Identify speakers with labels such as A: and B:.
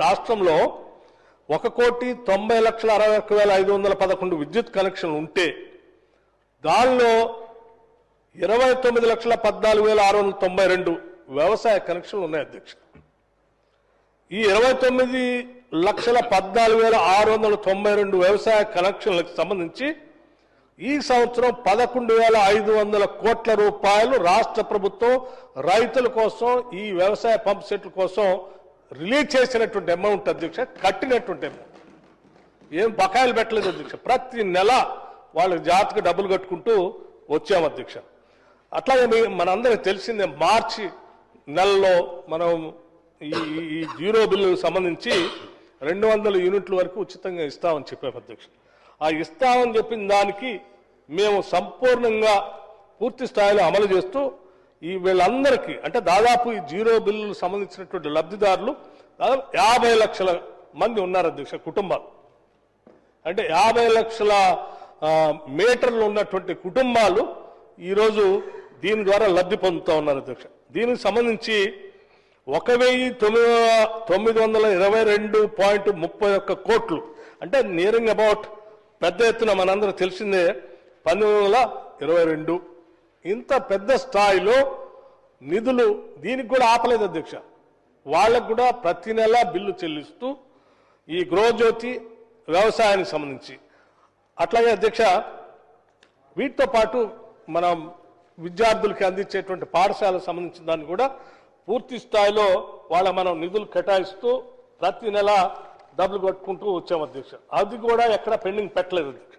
A: రాష్ట్రంలో 1,90,61,511 విద్యుత్ కనెక్షన్లు ఉంటే దానిలో 29,14,692 వ్యవసాయ కనెక్షన్లు ఉన్నాయి అధ్యక్ష. ఈ 29,14,692 వ్యవసాయ కనెక్షన్లకు సంబంధించి ఈ సంవత్సరం 11,500 కోట్ల రూపాయలు రాష్ట్ర ప్రభుత్వం రైతుల కోసం ఈ వ్యవసాయ పంప్ సెట్ల కోసం రిలీజ్ చేసినటువంటి అమౌంట్ అధ్యక్ష, కట్టినటువంటి అమౌంట్. ఏం బకాయిలు పెట్టలేదు అధ్యక్ష. ప్రతి నెల వాళ్ళకి జాతకు డబ్బులు కట్టుకుంటూ వచ్చాము అధ్యక్ష. అట్లాగే మనందరికి తెలిసిందే, మార్చి నెలలో మనం ఈ జీరో బిల్లుకు సంబంధించి 200 యూనిట్ల వరకు ఉచితంగా ఇస్తామని చెప్పాము అధ్యక్ష. ఆ ఇస్తామని చెప్పిన దానికి మేము సంపూర్ణంగా పూర్తి స్థాయిలో అమలు చేస్తూ వీళ్ళందరికీ అంటే దాదాపు ఈ జీరో బిల్లులకు సంబంధించినటువంటి లబ్ధిదారులు దాదాపు 50 లక్షల మంది ఉన్నారు అధ్యక్ష. కుటుంబాలు అంటే 50 లక్షల మీటర్లు ఉన్నటువంటి కుటుంబాలు ఈరోజు దీని ద్వారా లబ్ధి పొందుతూ ఉన్నారు అధ్యక్ష. దీనికి సంబంధించి 1,922.31 కోట్లు అంటే నియరింగ్ అబౌట్ పెద్ద ఎత్తున మనందరూ తెలిసిందే 1922. ఇంత పెద్ద స్థాయిలో నిధులు దీనికి కూడా ఆపలేదు అధ్యక్ష. వాళ్ళకు కూడా ప్రతి నెల బిల్లు చెల్లిస్తూ ఈ గృహజ్యోతి వ్యవసాయానికి సంబంధించి అట్లాగే అధ్యక్ష వీటితో పాటు మనం విద్యార్థులకి అందించేటువంటి పాఠశాలకు సంబంధించిన దాన్ని కూడా పూర్తి స్థాయిలో మనం నిధులు కేటాయిస్తూ ప్రతి నెల డబ్బులు కట్టుకుంటూ వచ్చాం అధ్యక్ష. అది కూడా ఎక్కడ పెండింగ్ పెట్టలేదు అధ్యక్ష.